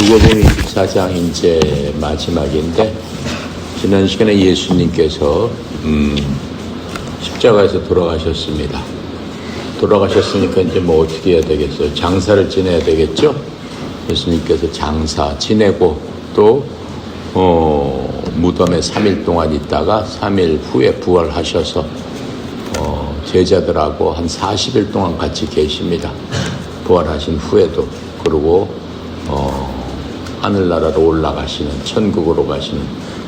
누가복음 24장 이제 마지막인데, 지난 시간에 예수님께서 십자가에서 돌아가셨습니다. 돌아가셨으니까 이제 뭐 어떻게 해야 되겠어요? 장사를 지내야 되겠죠? 예수님께서 장사 지내고 또 무덤에 3일 동안 있다가 3일 후에 부활하셔서 제자들하고 한 40일 동안 같이 계십니다. 부활하신 후에도. 그리고 하늘나라로 올라가시는, 천국으로 가시는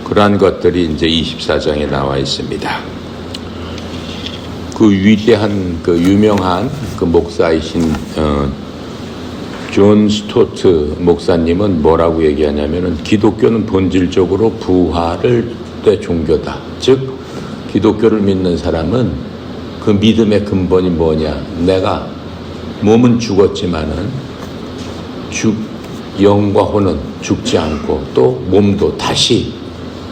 그러한 것들이 이제 24장에 나와 있습니다. 그 위대한, 그 유명한 그 목사이신 존 스토트 목사님은 뭐라고 얘기하냐면은, 기독교는 본질적으로 부활을 때 종교다. 즉 기독교를 믿는 사람은 그 믿음의 근본이 뭐냐? 내가 몸은 죽었지만은 영과 혼은 죽지 않고 또 몸도 다시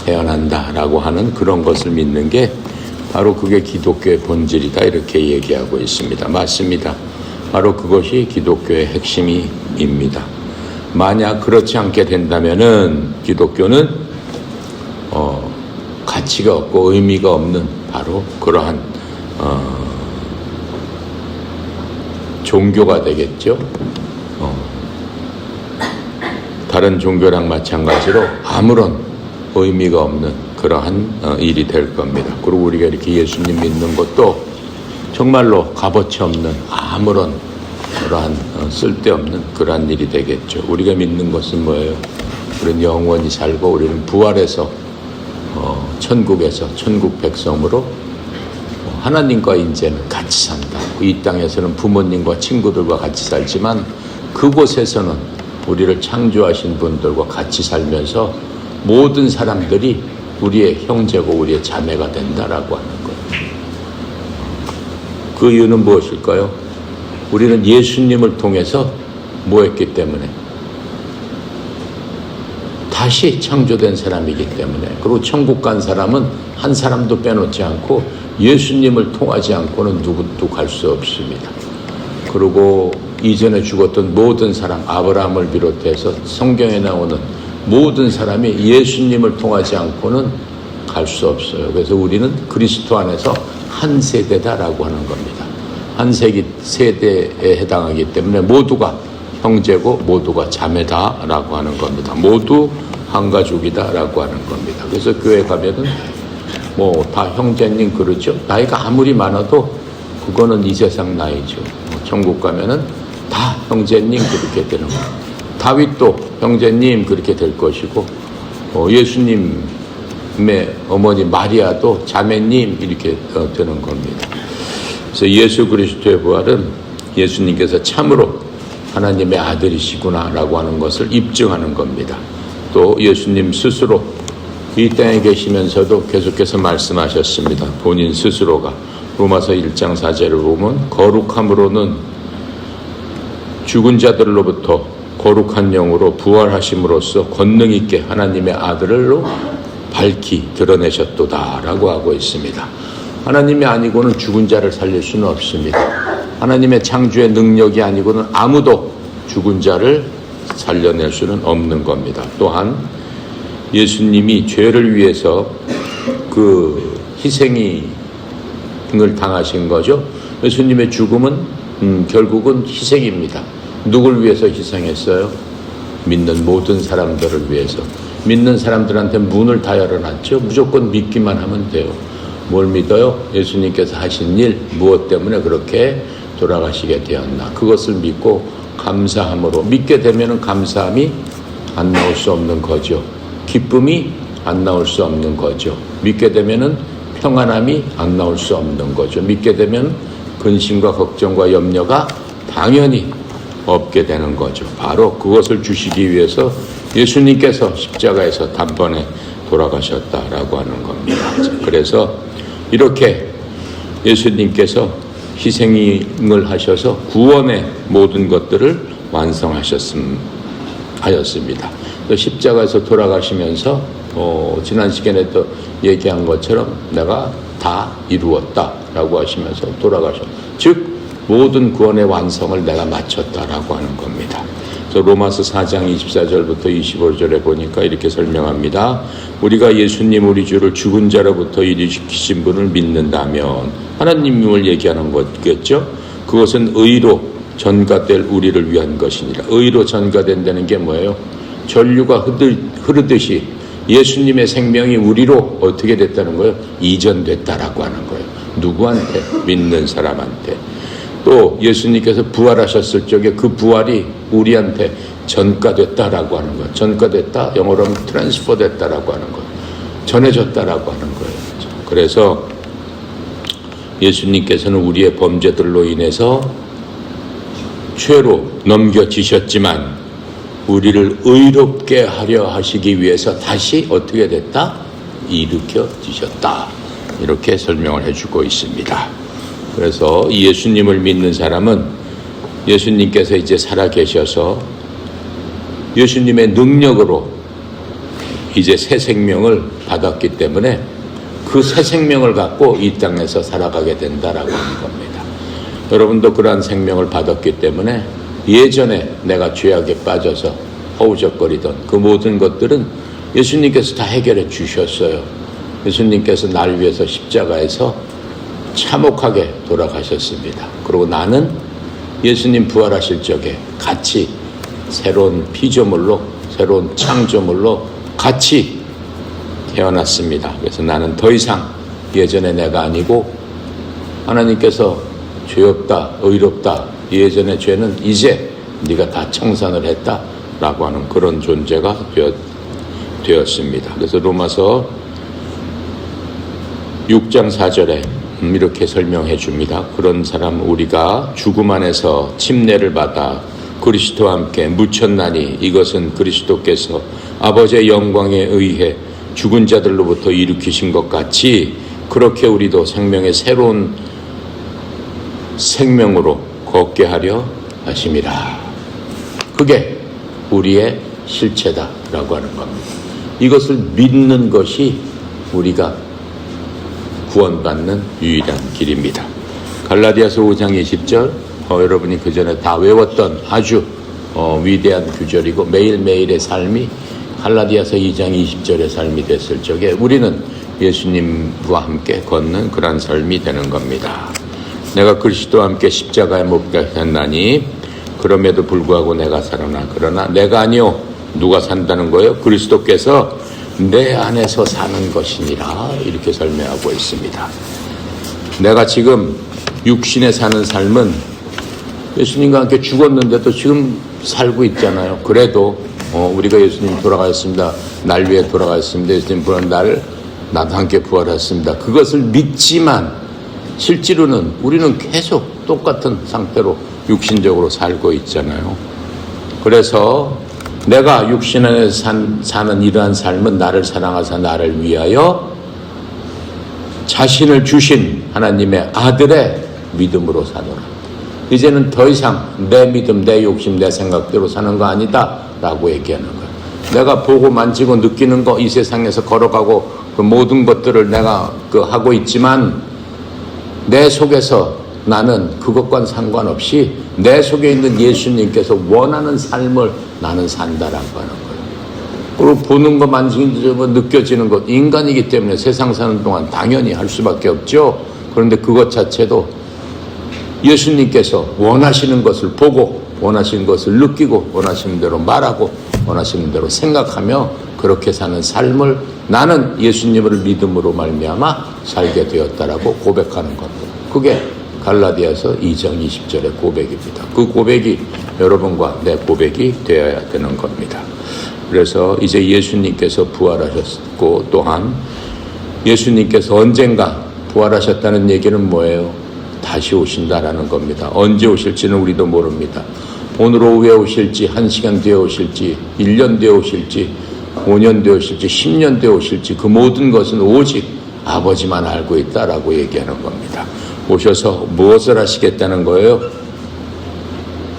태어난다라고 하는 그런 것을 믿는 게 바로 그게 기독교의 본질이다, 이렇게 얘기하고 있습니다. 맞습니다. 바로 그것이 기독교의 핵심입니다. 만약 그렇지 않게 된다면은 기독교는 가치가 없고 의미가 없는 바로 그러한 종교가 되겠죠. 다른 종교랑 마찬가지로 아무런 의미가 없는 그러한 일이 될 겁니다. 그리고 우리가 이렇게 예수님 믿는 것도 정말로 값어치 없는 아무런 그러한 쓸데없는 그러한 일이 되겠죠. 우리가 믿는 것은 뭐예요? 우리는 영원히 살고 우리는 부활해서 천국에서 천국 백성으로 하나님과 이제는 같이 산다. 이 땅에서는 부모님과 친구들과 같이 살지만 그곳에서는 우리를 창조하신 분들과 같이 살면서 모든 사람들이 우리의 형제고 우리의 자매가 된다라고 하는 거예요. 그 이유는 무엇일까요? 우리는 예수님을 통해서 뭐 했기 때문에? 다시 창조된 사람이기 때문에. 그리고 천국 간 사람은 한 사람도 빼놓지 않고 예수님을 통하지 않고는 누구도 갈 수 없습니다. 그리고 이전에 죽었던 모든 사람, 아브라함을 비롯해서 성경에 나오는 모든 사람이 예수님을 통하지 않고는 갈 수 없어요. 그래서 우리는 그리스도 안에서 한 세대다라고 하는 겁니다. 한 세대에 해당하기 때문에 모두가 형제고 모두가 자매다라고 하는 겁니다. 모두 한 가족이다라고 하는 겁니다. 그래서 교회 가면은 뭐 다 형제님 그러죠. 나이가 아무리 많아도 그거는 이 세상 나이죠. 천국 가면은 다 형제님 그렇게 되는 거예요. 다윗도 형제님 그렇게 될 것이고, 예수님의 어머니 마리아도 자매님 이렇게 되는 겁니다. 그래서 예수 그리스도의 부활은 예수님께서 참으로 하나님의 아들이시구나라고 하는 것을 입증하는 겁니다. 또 예수님 스스로 이 땅에 계시면서도 계속해서 말씀하셨습니다. 본인 스스로가 로마서 1장 4절을 보면, 거룩함으로는 죽은 자들로부터 거룩한 영으로 부활하심으로써 권능 있게 하나님의 아들로 밝히 드러내셨도다라고 하고 있습니다. 하나님이 아니고는 죽은 자를 살릴 수는 없습니다. 하나님의 창조의 능력이 아니고는 아무도 죽은 자를 살려낼 수는 없는 겁니다. 또한 예수님이 죄를 위해서 그 희생을 당하신 거죠. 예수님의 죽음은 결국은 희생입니다. 누굴 위해서 희생했어요? 믿는 모든 사람들을 위해서. 믿는 사람들한테 문을 다 열어놨죠. 무조건 믿기만 하면 돼요. 뭘 믿어요? 예수님께서 하신 일, 무엇 때문에 그렇게 돌아가시게 되었나. 그것을 믿고 감사함으로, 믿게 되면 감사함이 안 나올 수 없는 거죠. 기쁨이 안 나올 수 없는 거죠. 믿게 되면 평안함이 안 나올 수 없는 거죠. 믿게 되면 근심과 걱정과 염려가 당연히 없게 되는 거죠. 바로 그것을 주시기 위해서 예수님께서 십자가에서 단번에 돌아가셨다라고 하는 겁니다. 그래서 이렇게 예수님께서 희생을 하셔서 구원의 모든 것들을 완성하셨습니다. 십자가에서 돌아가시면서 지난 시간에 또 얘기한 것처럼 내가 다 이루었다라고 하시면서 돌아가셨. 즉 모든 구원의 완성을 내가 마쳤다라고 하는 겁니다. 그래서 로마서 4장 24절부터 25절에 보니까 이렇게 설명합니다. 우리가 예수님 우리 주를 죽은 자로부터 일으키신 분을 믿는다면, 하나님을 얘기하는 거겠죠. 그것은 의로 전가될 우리를 위한 것이니라. 의로 전가된다는 게 뭐예요? 전류가 흐르듯이 예수님의 생명이 우리로 어떻게 됐다는 거예요? 이전됐다라고 하는 거예요. 누구한테? 믿는 사람한테. 또 예수님께서 부활하셨을 적에 그 부활이 우리한테 전가됐다라고 하는 거예요. 전가됐다, 영어로 하면 트랜스퍼 됐다라고 하는 거예요. 전해졌다라고 하는 거예요. 그래서 예수님께서는 우리의 범죄들로 인해서 죄로 넘겨지셨지만 우리를 의롭게 하려 하시기 위해서 다시 어떻게 됐다? 일으켜지셨다. 이렇게 설명을 해주고 있습니다. 그래서 이 예수님을 믿는 사람은 예수님께서 이제 살아계셔서 예수님의 능력으로 이제 새 생명을 받았기 때문에 그 새 생명을 갖고 이 땅에서 살아가게 된다라고 하는 겁니다. 여러분도 그러한 생명을 받았기 때문에 예전에 내가 죄악에 빠져서 허우적거리던 그 모든 것들은 예수님께서 다 해결해 주셨어요. 예수님께서 날 위해서 십자가에서 참혹하게 돌아가셨습니다. 그리고 나는 예수님 부활하실 적에 같이 새로운 피조물로, 새로운 창조물로 같이 태어났습니다. 그래서 나는 더 이상 예전의 내가 아니고 하나님께서 죄 없다, 의롭다, 예전의 죄는 이제 네가 다 청산을 했다라고 하는 그런 존재가 되었습니다. 그래서 로마서 6장 4절에 이렇게 설명해 줍니다. 그런 사람 우리가 죽음 안에서 침례를 받아 그리스도와 함께 묻혔나니 이것은 그리스도께서 아버지의 영광에 의해 죽은 자들로부터 일으키신 것 같이 그렇게 우리도 생명의 새로운 생명으로 걷게 하려 하심이라. 그게 우리의 실체다라고 하는 겁니다. 이것을 믿는 것이 우리가 구원받는 유일한 길입니다. 갈라디아서 5장 20절 여러분이 그 전에 다 외웠던 아주 위대한 구절이고 매일매일의 삶이 갈라디아서 2장 20절의 삶이 됐을 적에 우리는 예수님과 함께 걷는 그런 삶이 되는 겁니다. 내가 그리스도와 함께 십자가에 못 박혔나니 그럼에도 불구하고 내가 살아나. 그러나 내가 아니요 누가 산다는 거예요? 그리스도께서 내 안에서 사는 것이니라. 이렇게 설명하고 있습니다. 내가 지금 육신에 사는 삶은 예수님과 함께 죽었는데도 지금 살고 있잖아요. 그래도 우리가 예수님 돌아가셨습니다. 날 위해 돌아가셨습니다. 예수님 부활한 날 나도 함께 부활했습니다. 그것을 믿지만 실제로는 우리는 계속 똑같은 상태로 육신적으로 살고 있잖아요. 그래서 내가 육신 안에서 사는 이러한 삶은 나를 사랑하사 나를 위하여 자신을 주신 하나님의 아들의 믿음으로 사노라. 이제는 더 이상 내 믿음, 내 욕심, 내 생각대로 사는 거 아니다 라고 얘기하는 거예요. 내가 보고 만지고 느끼는 거, 이 세상에서 걸어가고 그 모든 것들을 내가 하고 있지만 내 속에서 나는 그것과는 상관없이 내 속에 있는 예수님께서 원하는 삶을 나는 산다라고 하는 거예요. 그리고 보는 거, 만지는 거, 느껴지는 것, 인간이기 때문에 세상 사는 동안 당연히 할 수밖에 없죠. 그런데 그것 자체도 예수님께서 원하시는 것을 보고 원하시는 것을 느끼고 원하시는 대로 말하고 원하시는 대로 생각하며 그렇게 사는 삶을 나는 예수님을 믿음으로 말미암아 살게 되었다라고 고백하는 겁니다. 그게 갈라디아서 2장 20절의 고백입니다. 그 고백이 여러분과 내 고백이 되어야 되는 겁니다. 그래서 이제 예수님께서 부활하셨고 또한 예수님께서 언젠가 부활하셨다는 얘기는 뭐예요? 다시 오신다라는 겁니다. 언제 오실지는 우리도 모릅니다. 오늘 오후에 오실지, 1시간 뒤에 오실지, 1년 뒤에 오실지, 5년 뒤에 오실지, 10년 뒤에 오실지 그 모든 것은 오직 아버지만 알고 있다라고 얘기하는 겁니다. 오셔서 무엇을 하시겠다는 거예요?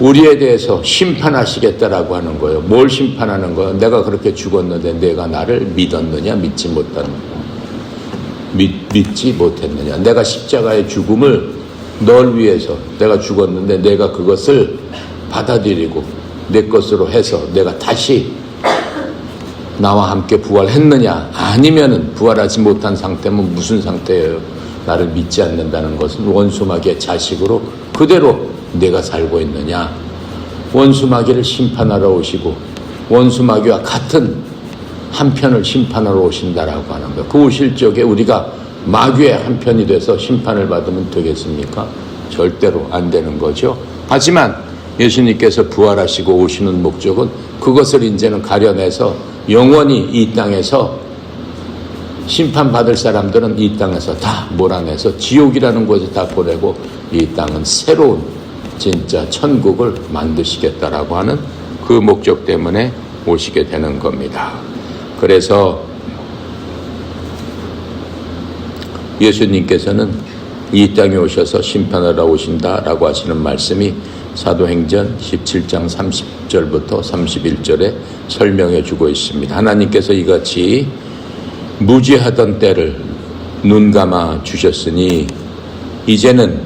우리에 대해서 심판하시겠다라고 하는 거예요. 뭘 심판하는 거예요? 내가 그렇게 죽었는데 내가 나를 믿었느냐, 믿지 못했느냐. 내가 십자가의 죽음을 널 위해서 내가 죽었는데 내가 그것을 받아들이고 내 것으로 해서 내가 다시 나와 함께 부활했느냐, 아니면은 부활하지 못한 상태면 무슨 상태예요? 나를 믿지 않는다는 것은 원수 마귀의 자식으로 그대로 내가 살고 있느냐. 원수 마귀를 심판하러 오시고 원수 마귀와 같은 한편을 심판하러 오신다라고 하는 거예요. 그 오실 적에 우리가 마귀의 한편이 돼서 심판을 받으면 되겠습니까? 절대로 안 되는 거죠. 하지만 예수님께서 부활하시고 오시는 목적은 그것을 이제는 가려내서 영원히 이 땅에서 심판받을 사람들은 이 땅에서 다 몰아내서 지옥이라는 곳에 다 보내고 이 땅은 새로운 진짜 천국을 만드시겠다라고 하는 그 목적 때문에 오시게 되는 겁니다. 그래서 예수님께서는 이 땅에 오셔서 심판하러 오신다라고 하시는 말씀이 사도행전 17장 30절부터 31절에 설명해 주고 있습니다. 하나님께서 이같이 무지하던 때를 눈감아 주셨으니 이제는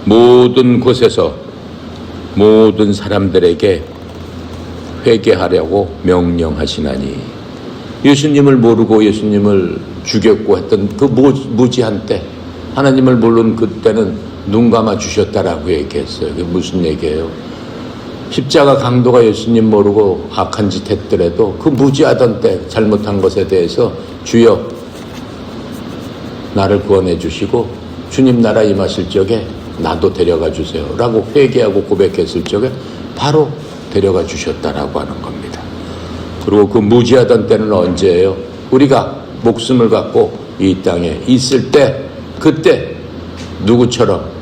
모든 곳에서 모든 사람들에게 회개하려고 명령하시나니, 예수님을 모르고 예수님을 죽였고 했던 그 무지한 때, 하나님을 모르는 그때는 눈 감아 주셨다라고 얘기했어요. 그게 무슨 얘기예요? 십자가 강도가 예수님 모르고 악한 짓 했더라도 그 무지하던 때 잘못한 것에 대해서 주여 나를 구원해 주시고 주님 나라 임하실 적에 나도 데려가 주세요 라고 회개하고 고백했을 적에 바로 데려가 주셨다라고 하는 겁니다. 그리고 그 무지하던 때는 언제예요? 우리가 목숨을 갖고 이 땅에 있을 때, 그때 누구처럼?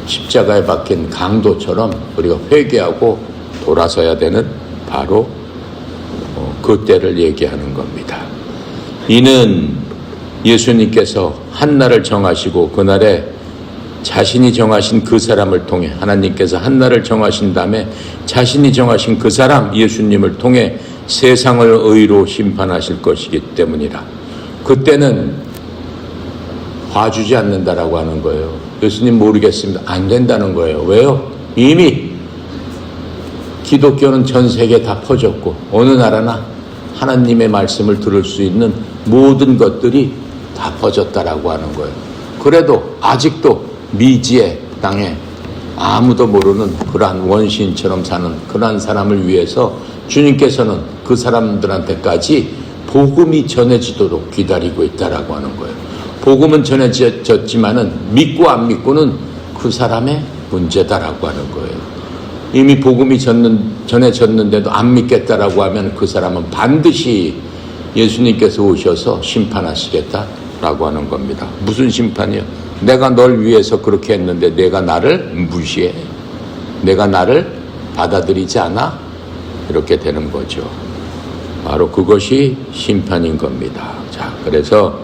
십자가에 박힌 강도처럼 우리가 회개하고 돌아서야 되는 바로 그 때를 얘기하는 겁니다. 이는 예수님께서 한 날을 정하시고 그날에 자신이 정하신 그 사람을 통해, 하나님께서 한 날을 정하신 다음에 자신이 정하신 그 사람 예수님을 통해 세상을 의로 심판하실 것이기 때문이라. 그때는 봐주지 않는다라고 하는 거예요. 예수님 모르겠습니다. 안 된다는 거예요. 왜요? 이미 기독교는 전 세계에 다 퍼졌고 어느 나라나 하나님의 말씀을 들을 수 있는 모든 것들이 다 퍼졌다라고 하는 거예요. 그래도 아직도 미지의 땅에 아무도 모르는 그러한 원시인처럼 사는 그러한 사람을 위해서 주님께서는 그 사람들한테까지 복음이 전해지도록 기다리고 있다라고 하는 거예요. 복음은 전해졌지만은 믿고 안 믿고는 그 사람의 문제다라고 하는 거예요. 이미 복음이 전해졌는데도 안 믿겠다라고 하면 그 사람은 반드시 예수님께서 오셔서 심판하시겠다라고 하는 겁니다. 무슨 심판이요? 내가 널 위해서 그렇게 했는데 내가 나를 무시해? 내가 나를 받아들이지 않아? 이렇게 되는 거죠. 바로 그것이 심판인 겁니다. 자, 그래서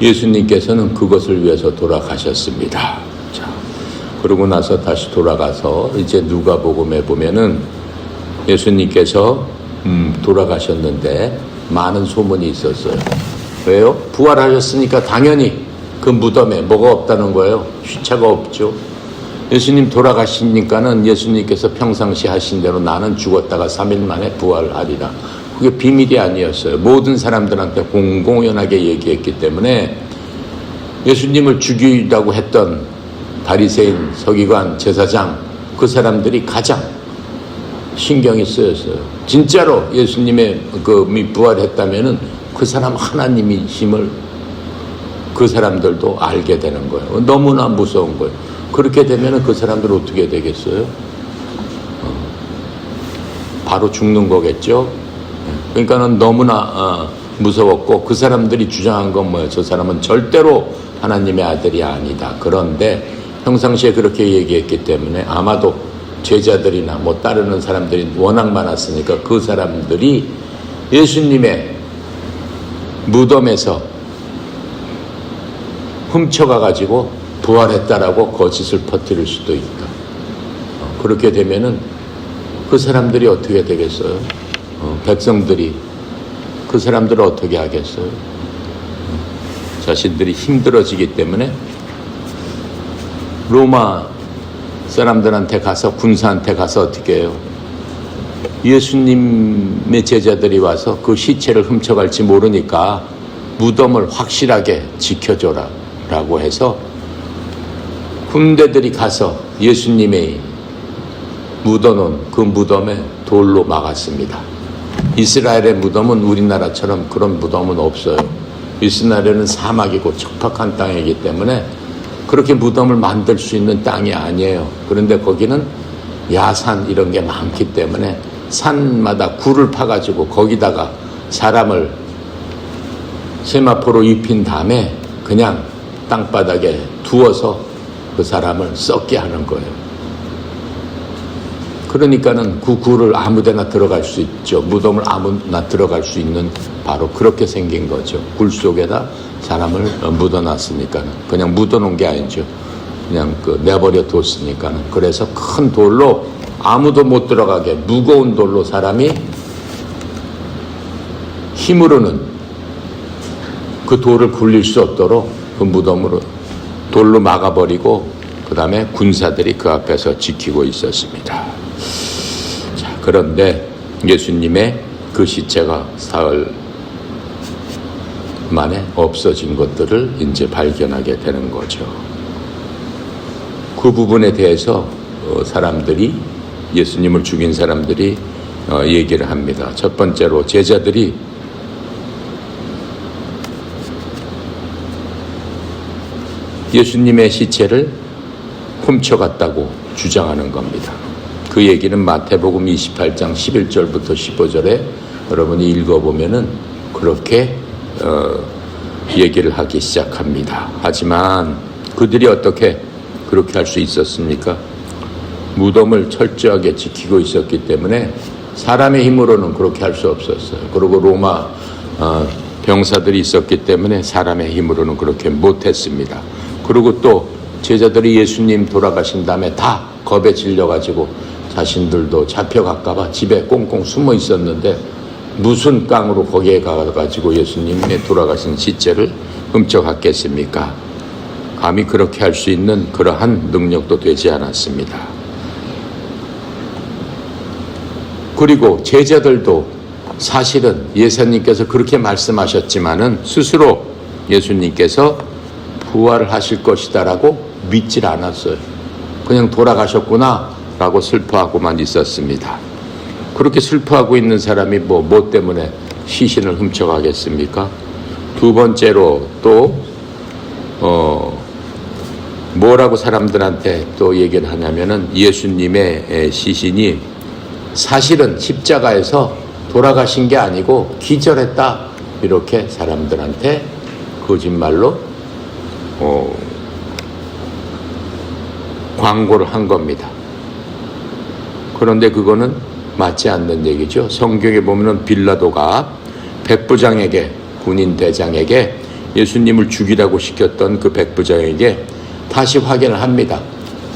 예수님께서는 그것을 위해서 돌아가셨습니다. 자, 그러고 나서 다시 돌아가서 이제 누가복음에 보면은 예수님께서 돌아가셨는데 많은 소문이 있었어요. 왜요? 부활하셨으니까 당연히 그 무덤에 뭐가 없다는 거예요? 휘차가 없죠. 예수님 돌아가시니까는 예수님께서 평상시 하신 대로 나는 죽었다가 3일 만에 부활하리라. 그게 비밀이 아니었어요. 모든 사람들한테 공공연하게 얘기했기 때문에 예수님을 죽이려고 했던 바리새인, 서기관, 제사장 그 사람들이 가장 신경이 쓰였어요. 진짜로 예수님의 부활했다면은 그 사람 하나님이심을 그 사람들도 알게 되는 거예요. 너무나 무서운 거예요. 그렇게 되면은 그 사람들 어떻게 되겠어요? 바로 죽는 거겠죠. 그러니까는 너무나 무서웠고 그 사람들이 주장한 건 뭐예요? 저 사람은 절대로 하나님의 아들이 아니다. 그런데 평상시에 그렇게 얘기했기 때문에 아마도 제자들이나 뭐 따르는 사람들이 워낙 많았으니까 그 사람들이 예수님의 무덤에서 훔쳐가가지고 부활했다라고 거짓을 퍼뜨릴 수도 있다. 그렇게 되면은 그 사람들이 어떻게 되겠어요? 백성들이 그 사람들을 어떻게 하겠어요? 자신들이 힘들어지기 때문에 로마 사람들한테 가서, 군사한테 가서 어떻게 해요? 예수님의 제자들이 와서 그 시체를 훔쳐갈지 모르니까 무덤을 확실하게 지켜줘라 라고 해서 군대들이 가서 예수님의 묻어놓은 그 무덤에 돌로 막았습니다. 이스라엘의 무덤은 우리나라처럼 그런 무덤은 없어요. 이스라엘은 사막이고 척박한 땅이기 때문에 그렇게 무덤을 만들 수 있는 땅이 아니에요. 그런데 거기는 야산 이런 게 많기 때문에 산마다 굴을 파가지고 거기다가 사람을 세마포로 입힌 다음에 그냥 땅바닥에 두어서 그 사람을 썩게 하는 거예요. 그러니까는 그 굴을 아무데나 들어갈 수 있죠. 무덤을 아무나 들어갈 수 있는 바로 그렇게 생긴 거죠. 굴 속에다 사람을 묻어놨으니까는. 그냥 묻어놓은 게 아니죠. 그냥 내버려 뒀으니까는. 그래서 큰 돌로 아무도 못 들어가게 무거운 돌로 사람이 힘으로는 그 돌을 굴릴 수 없도록 그 무덤으로 돌로 막아버리고 그 다음에 군사들이 그 앞에서 지키고 있었습니다. 자, 그런데 예수님의 그 시체가 사흘 만에 없어진 것들을 이제 발견하게 되는 거죠. 그 부분에 대해서 사람들이, 예수님을 죽인 사람들이 얘기를 합니다. 첫 번째로 제자들이 예수님의 시체를 훔쳐갔다고 주장하는 겁니다. 그 얘기는 마태복음 28장 11절부터 15절에 여러분이 읽어보면은 그렇게 얘기를 하기 시작합니다. 하지만 그들이 어떻게 그렇게 할 수 있었습니까? 무덤을 철저하게 지키고 있었기 때문에 사람의 힘으로는 그렇게 할 수 없었어요. 그리고 로마 병사들이 있었기 때문에 사람의 힘으로는 그렇게 못했습니다. 그리고 또 제자들이 예수님 돌아가신 다음에 다 겁에 질려가지고 자신들도 잡혀갈까봐 집에 꽁꽁 숨어 있었는데 무슨 깡으로 거기에 가가지고 예수님의 돌아가신 시체를 훔쳐갔겠습니까? 감히 그렇게 할 수 있는 그러한 능력도 되지 않았습니다. 그리고 제자들도 사실은 예수님께서 그렇게 말씀하셨지만은 스스로 예수님께서 부활을 하실 것이다라고 믿질 않았어요. 그냥 돌아가셨구나 라고 슬퍼하고만 있었습니다. 그렇게 슬퍼하고 있는 사람이 뭐 때문에 시신을 훔쳐가겠습니까? 두 번째로 또 뭐라고 사람들한테 또 얘기를 하냐면은 예수님의 시신이 사실은 십자가에서 돌아가신 게 아니고 기절했다, 이렇게 사람들한테 거짓말로 광고를 한 겁니다. 그런데 그거는 맞지 않는 얘기죠. 성경에 보면은 빌라도가 백부장에게, 군인 대장에게 예수님을 죽이라고 시켰던 그 백부장에게 다시 확인을 합니다.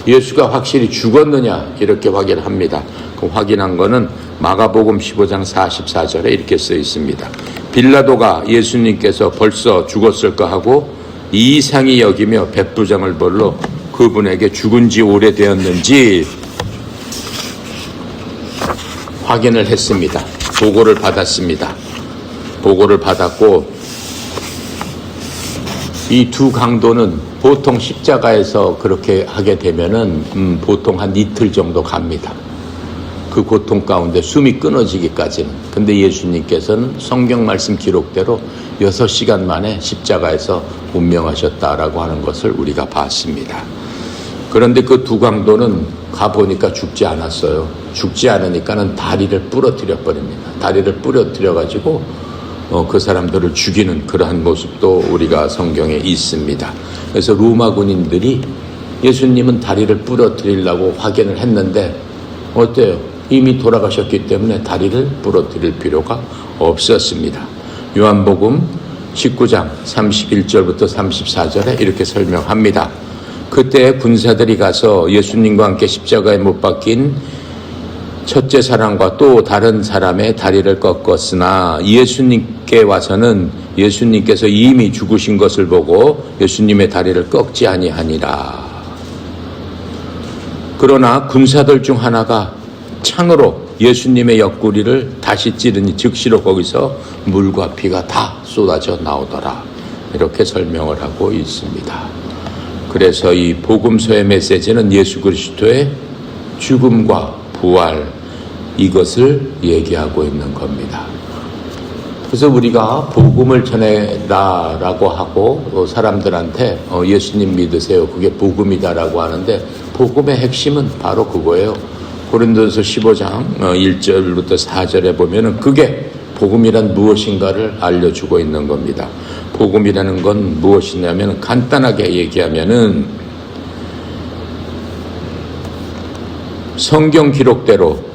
예수가 확실히 죽었느냐 이렇게 확인을 합니다. 그 확인한 거는 마가복음 15장 44절에 이렇게 써 있습니다. 빌라도가 예수님께서 벌써 죽었을까 하고 이상히 여기며 백부장을 불러 그분에게 죽은 지 오래되었는지 확인을 했습니다. 보고를 받았습니다. 보고를 받았고 이 두 강도는 보통 십자가에서 그렇게 하게 되면은 보통 한 이틀 정도 갑니다. 그 고통 가운데 숨이 끊어지기까지는. 근데 예수님께서는 성경 말씀 기록대로 6시간 만에 십자가에서 운명하셨다라고 하는 것을 우리가 봤습니다. 그런데 그 두 강도는 가보니까 죽지 않았어요. 죽지 않으니까는 다리를 부러뜨려 버립니다. 다리를 부러뜨려 가지고 그 사람들을 죽이는 그러한 모습도 우리가 성경에 있습니다. 그래서 로마 군인들이 예수님은 다리를 부러뜨리려고 확인을 했는데 어때요? 이미 돌아가셨기 때문에 다리를 부러뜨릴 필요가 없었습니다. 요한복음 19장 31절부터 34절에 이렇게 설명합니다. 그때 군사들이 가서 예수님과 함께 십자가에 못 박힌 첫째 사람과 또 다른 사람의 다리를 꺾었으나 예수님께 와서는 예수님께서 이미 죽으신 것을 보고 예수님의 다리를 꺾지 아니하니라. 그러나 군사들 중 하나가 창으로 예수님의 옆구리를 다시 찌르니 즉시로 거기서 물과 피가 다 쏟아져 나오더라. 이렇게 설명을 하고 있습니다. 그래서 이 복음서의 메시지는 예수 그리스도의 죽음과 부활, 이것을 얘기하고 있는 겁니다. 그래서 우리가 복음을 전해라라고 하고 사람들한테 예수님 믿으세요, 그게 복음이다라고 하는데, 복음의 핵심은 바로 그거예요. 고린도서 15장 1절부터 4절에 보면은 그게 복음이란 무엇인가를 알려주고 있는 겁니다. 복음이라는 건 무엇이냐면, 간단하게 얘기하면은 성경 기록대로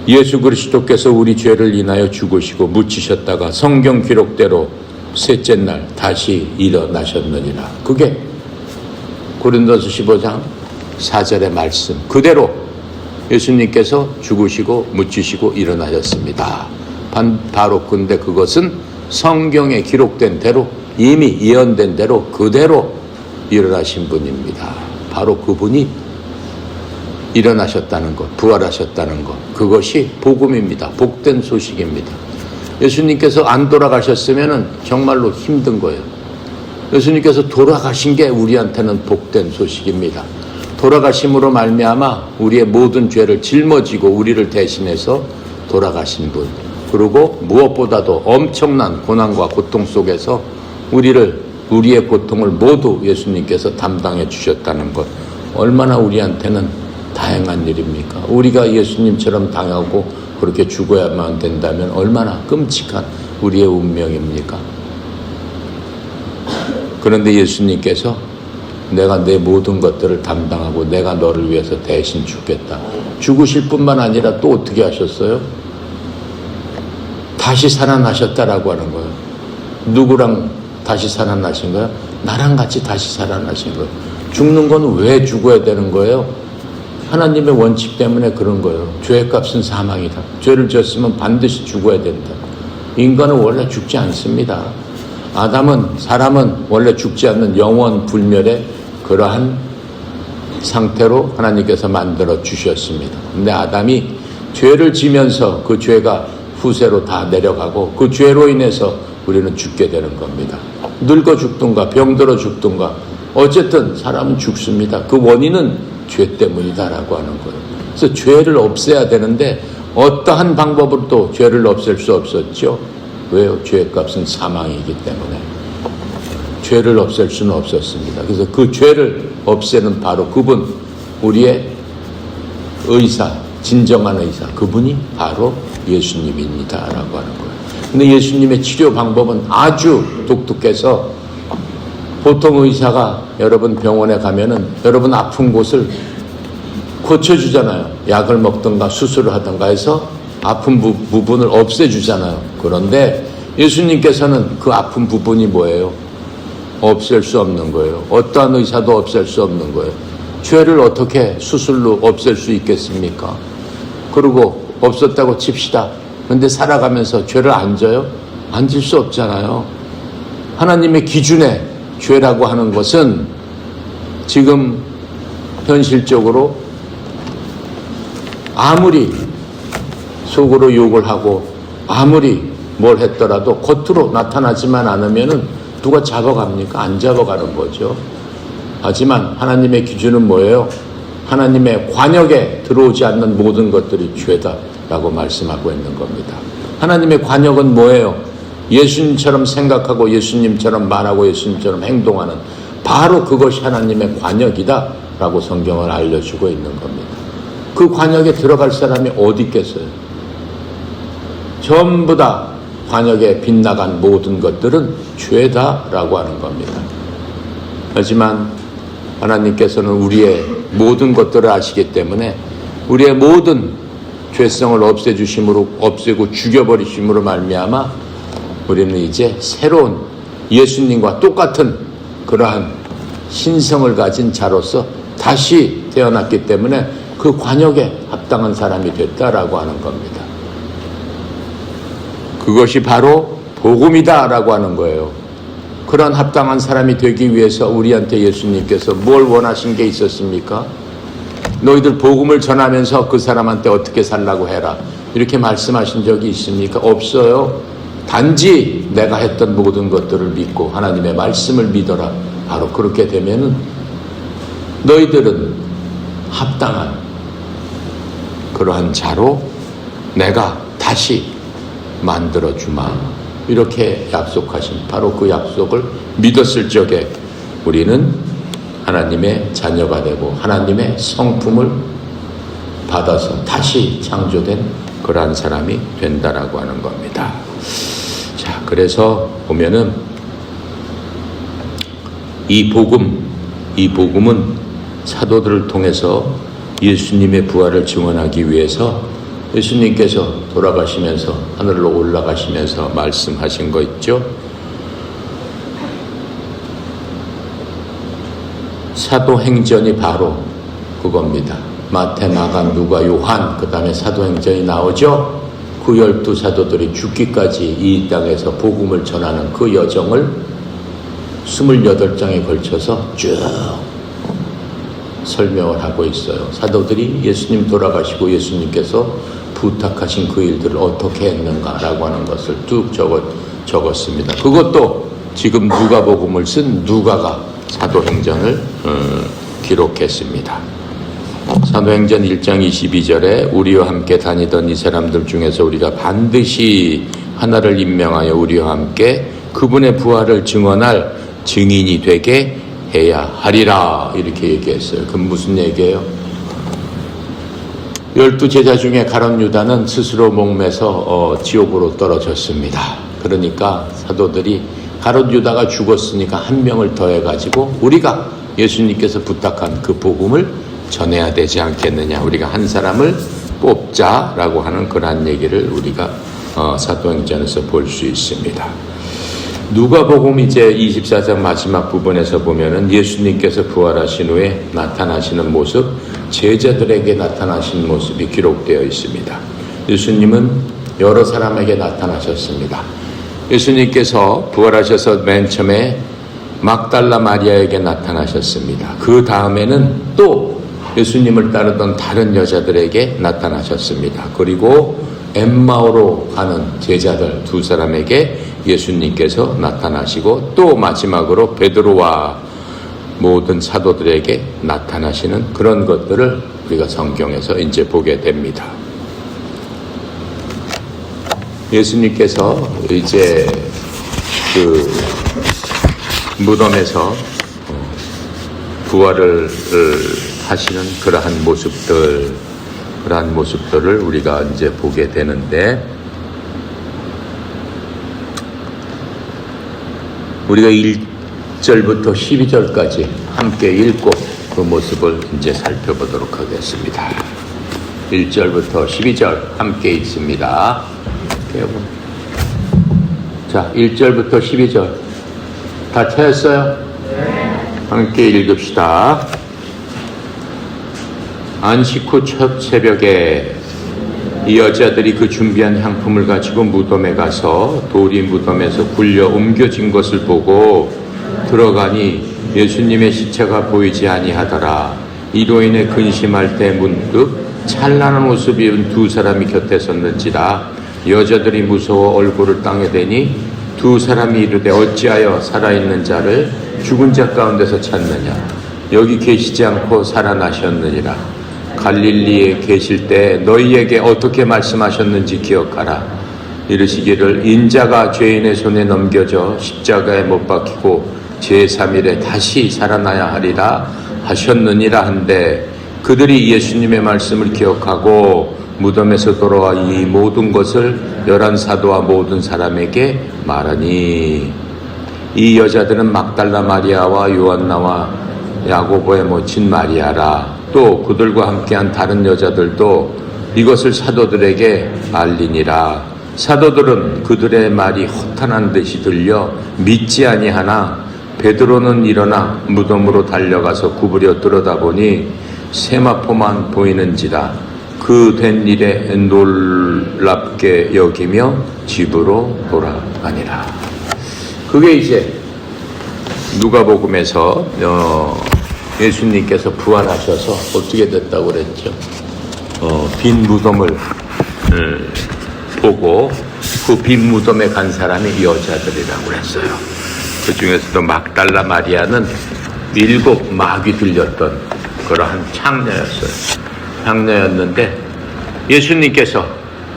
예수 그리스도께서 우리 죄를 인하여 죽으시고 묻히셨다가 성경 기록대로 셋째 날 다시 일어나셨느니라. 그게 고린도서 15장 4절의 말씀 그대로 예수님께서 죽으시고 묻히시고 일어나셨습니다. 바로 근데 그것은 성경에 기록된 대로, 이미 예언된 대로 그대로 일어나신 분입니다. 바로 그분이 일어나셨다는 것, 부활하셨다는 것, 그것이 복음입니다. 복된 소식입니다. 예수님께서 안 돌아가셨으면 정말로 힘든 거예요. 예수님께서 돌아가신 게 우리한테는 복된 소식입니다. 돌아가심으로 말미암아 우리의 모든 죄를 짊어지고 우리를 대신해서 돌아가신 분, 그리고 무엇보다도 엄청난 고난과 고통 속에서 우리의 고통을 모두 예수님께서 담당해 주셨다는 것, 얼마나 우리한테는 다행한 일입니까? 우리가 예수님처럼 당하고 그렇게 죽어야만 된다면 얼마나 끔찍한 우리의 운명입니까? 그런데 예수님께서 내가 내 모든 것들을 담당하고 내가 너를 위해서 대신 죽겠다. 죽으실 뿐만 아니라 또 어떻게 하셨어요? 다시 살아나셨다라고 하는 거예요. 누구랑 다시 살아나신 거예요? 나랑 같이 다시 살아나신 거예요. 죽는 건 왜 죽어야 되는 거예요? 하나님의 원칙 때문에 그런 거예요. 죄의 값은 사망이다. 죄를 지었으면 반드시 죽어야 된다. 인간은 원래 죽지 않습니다. 사람은 원래 죽지 않는 영원 불멸의 그러한 상태로 하나님께서 만들어 주셨습니다. 근데 아담이 죄를 지면서 그 죄가 후세로 다 내려가고 그 죄로 인해서 우리는 죽게 되는 겁니다. 늙어 죽든가 병들어 죽든가 어쨌든 사람은 죽습니다. 그 원인은 죄 때문이다라고 하는 거예요. 그래서 죄를 없애야 되는데 어떠한 방법으로도 죄를 없앨 수 없었죠. 왜요? 죄의 값은 사망이기 때문에 죄를 없앨 수는 없었습니다. 그래서 그 죄를 없애는 바로 그분, 우리의 의사, 진정한 의사, 그분이 바로 예수님입니다라고 하는 거예요. 근데 예수님의 치료 방법은 아주 독특해서, 보통 의사가 여러분 병원에 가면은 여러분 아픈 곳을 고쳐주잖아요. 약을 먹든가 수술을 하든가 해서 아픈 부분을 없애주잖아요. 그런데 예수님께서는 그 아픈 부분이 뭐예요? 없앨 수 없는 거예요. 어떠한 의사도 없앨 수 없는 거예요. 죄를 어떻게 수술로 없앨 수 있겠습니까? 그리고 없었다고 칩시다. 그런데 살아가면서 죄를 안 져요? 안 질 수 없잖아요. 하나님의 기준에 죄라고 하는 것은 지금 현실적으로 아무리 속으로 욕을 하고 아무리 뭘 했더라도 겉으로 나타나지만 않으면은 누가 잡아갑니까? 안 잡아가는 거죠. 하지만 하나님의 기준은 뭐예요? 하나님의 관역에 들어오지 않는 모든 것들이 죄다라고 말씀하고 있는 겁니다. 하나님의 관역은 뭐예요? 예수님처럼 생각하고 예수님처럼 말하고 예수님처럼 행동하는, 바로 그것이 하나님의 관역이다 라고 성경을 알려주고 있는 겁니다. 그 관역에 들어갈 사람이 어디 있겠어요? 전부 다 관역에 빗나간 모든 것들은 죄다라고 하는 겁니다. 하지만 하나님께서는 우리의 모든 것들을 아시기 때문에 우리의 모든 죄성을 없애고 죽여버리심으로 말미암아 우리는 이제 새로운 예수님과 똑같은 그러한 신성을 가진 자로서 다시 태어났기 때문에 그 관역에 합당한 사람이 됐다라고 하는 겁니다. 그것이 바로 복음이다라고 하는 거예요. 그런 합당한 사람이 되기 위해서 우리한테 예수님께서 뭘 원하신 게 있었습니까? 너희들 복음을 전하면서 그 사람한테 어떻게 살라고 해라. 이렇게 말씀하신 적이 있습니까? 없어요. 단지 내가 했던 모든 것들을 믿고 하나님의 말씀을 믿어라. 바로 그렇게 되면은 너희들은 합당한 그러한 자로 내가 다시 만들어주마. 이렇게 약속하신 바로 그 약속을 믿었을 적에 우리는 하나님의 자녀가 되고 하나님의 성품을 받아서 다시 창조된 그러한 사람이 된다라고 하는 겁니다. 자, 그래서 보면은 이 복음은 사도들을 통해서 예수님의 부활을 증언하기 위해서 예수님께서 돌아가시면서 하늘로 올라가시면서 말씀하신 거 있죠? 사도행전이 바로 그겁니다. 마태, 마가, 누가, 요한, 그 다음에 사도행전이 나오죠? 그 12사도들이 죽기까지 이 땅에서 복음을 전하는 그 여정을 28장에 걸쳐서 쭉 설명을 하고 있어요. 사도들이 예수님 돌아가시고 예수님께서 부탁하신 그 일들을 어떻게 했는가라고 하는 것을 쭉 적었습니다. 그것도 지금 누가복음을 쓴 누가가 사도행전을 기록했습니다. 사도행전 1장 22절에 우리와 함께 다니던 이 사람들 중에서 우리가 반드시 하나를 임명하여 우리와 함께 그분의 부활을 증언할 증인이 되게 해야 하리라. 이렇게 얘기했어요. 그건 무슨 얘기예요? 12제자 중에 가룟 유다는 스스로 목매서 지옥으로 떨어졌습니다. 그러니까 사도들이 가룟 유다가 죽었으니까 한 명을 더해가지고 우리가 예수님께서 부탁한 그 복음을 전해야 되지 않겠느냐. 우리가 한 사람을 뽑자라고 하는 그런 얘기를 우리가 사도행전에서 볼 수 있습니다. 누가복음 이제 24장 마지막 부분에서 보면은 예수님께서 부활하신 후에 나타나시는 모습, 제자들에게 나타나신 모습이 기록되어 있습니다. 예수님은 여러 사람에게 나타나셨습니다. 예수님께서 부활하셔서 맨 처음에 막달라 마리아에게 나타나셨습니다. 그 다음에는 또 예수님을 따르던 다른 여자들에게 나타나셨습니다. 그리고 엠마오로 가는 제자들 두 사람에게 예수님께서 나타나시고 또 마지막으로 베드로와 모든 사도들에게 나타나시는 그런 것들을 우리가 성경에서 이제 보게 됩니다. 예수님께서 이제 그 무덤에서 부활을 하시는 그러한 모습들을 우리가 이제 보게 되는데, 우리가 1절부터 12절까지 함께 읽고 그 모습을 이제 살펴보도록 하겠습니다. 1절부터 12절 함께 읽습니다. 자, 1절부터 12절 다 찾았어요? 함께 읽읍시다. 안식 후 첫 새벽에 이 여자들이 그 준비한 향품을 가지고 무덤에 가서 돌이 무덤에서 굴려 옮겨진 것을 보고 들어가니 예수님의 시체가 보이지 아니하더라. 이로 인해 근심할 때 문득 찬란한 옷을 입은 두 사람이 곁에 섰는지라. 여자들이 무서워 얼굴을 땅에 대니 두 사람이 이르되 어찌하여 살아있는 자를 죽은 자 가운데서 찾느냐. 여기 계시지 않고 살아나셨느니라. 갈릴리에 계실 때 너희에게 어떻게 말씀하셨는지 기억하라. 이르시기를 인자가 죄인의 손에 넘겨져 십자가에 못 박히고 제3일에 다시 살아나야 하리라 하셨느니라 한데, 그들이 예수님의 말씀을 기억하고 무덤에서 돌아와 이 모든 것을 11사도와 모든 사람에게 말하니, 이 여자들은 막달라 마리아와 요한나와 야고보의 모친 마리아라. 또 그들과 함께한 다른 여자들도 이것을 사도들에게 알리니라. 사도들은 그들의 말이 허탄한 듯이 들려 믿지 아니하나 베드로는 일어나 무덤으로 달려가서 구부려 들여다보니 세마포만 보이는지라. 그 된 일에 놀랍게 여기며 집으로 돌아가니라. 그게 이제 누가복음에서 예수님께서 부활하셔서 어떻게 됐다고 그랬죠? 빈 무덤을 보고 그 빈 무덤에 간 사람이 여자들이라고 그랬어요. 그 중에서도 막달라 마리아는 7 마귀 들렸던 그러한 창녀였어요. 창녀였는데 예수님께서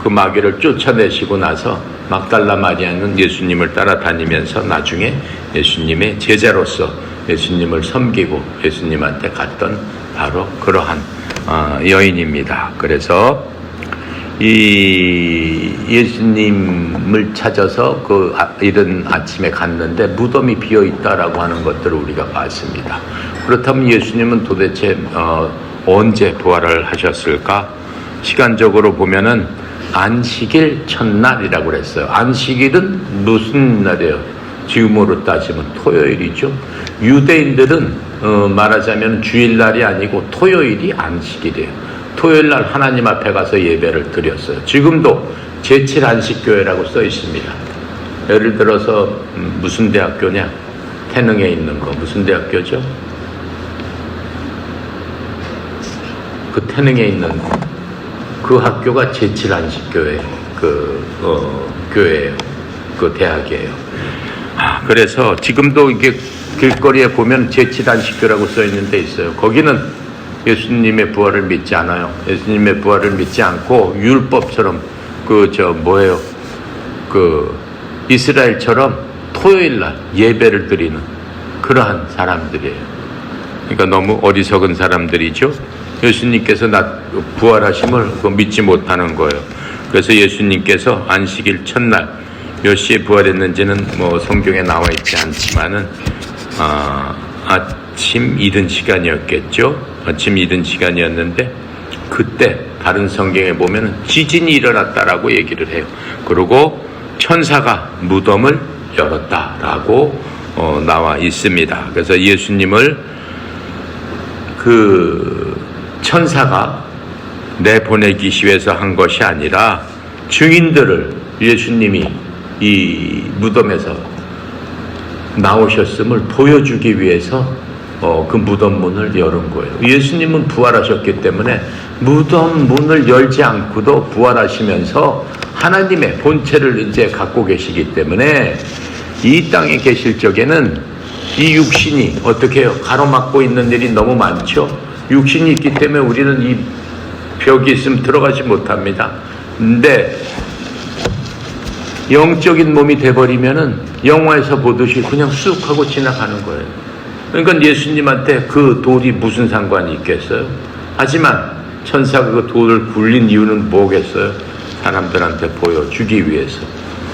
그 마귀를 쫓아내시고 나서 막달라 마리아는 예수님을 따라다니면서 나중에 예수님의 제자로서 예수님을 섬기고 예수님한테 갔던 바로 그러한 여인입니다. 그래서 이 예수님을 찾아서 그 이른 아침에 갔는데 무덤이 비어 있다라고 하는 것들을 우리가 봤습니다. 그렇다면 예수님은 도대체 언제 부활을 하셨을까? 시간적으로 보면은 안식일 첫날이라고 그랬어요. 안식일은 무슨 날이에요? 지금으로 따지면 토요일이죠. 유대인들은 말하자면 주일날이 아니고 토요일이 안식일이에요. 토요일날 하나님 앞에 가서 예배를 드렸어요. 지금도 제7 안식교회라고 써 있습니다. 예를 들어서 무슨 대학교냐? 태능에 있는 거 무슨 대학교죠? 그 태능에 있는 그 학교가 제7 안식교회 교회예요. 그 대학이에요. 그래서 지금도 이게 길거리에 보면 제7 안식교라고 써 있는 데 있어요. 거기는 예수님의 부활을 믿지 않아요. 예수님의 부활을 믿지 않고 율법처럼 이스라엘처럼 토요일날 예배를 드리는 그러한 사람들이에요. 그러니까 너무 어리석은 사람들이죠. 예수님께서 부활하심을 믿지 못하는 거예요. 그래서 예수님께서 안식일 첫날 몇 시에 부활했는지는 성경에 나와 있지 않지만은 아침 이른 시간이었겠죠. 아침 이른 시간이었는데 그때 다른 성경에 보면 지진이 일어났다라고 얘기를 해요. 그리고 천사가 무덤을 열었다라고 나와 있습니다. 그래서 예수님을 그 천사가 내보내기 위해서 한 것이 아니라 증인들을 예수님이 이 무덤에서 나오셨음을 보여주기 위해서 그 무덤 문을 열은 거예요. 예수님은 부활하셨기 때문에 무덤 문을 열지 않고도 부활하시면서 하나님의 본체를 이제 갖고 계시기 때문에 이 땅에 계실 적에는 이 육신이 어떻게 해요? 가로막고 있는 일이 너무 많죠. 육신이 있기 때문에 우리는 이 벽이 있으면 들어가지 못합니다. 근데 영적인 몸이 돼버리면은 영화에서 보듯이 그냥 쑥 하고 지나가는 거예요. 그러니까 예수님한테 그 돌이 무슨 상관이 있겠어요? 하지만 천사가 그 돌을 굴린 이유는 뭐겠어요? 사람들한테 보여주기 위해서.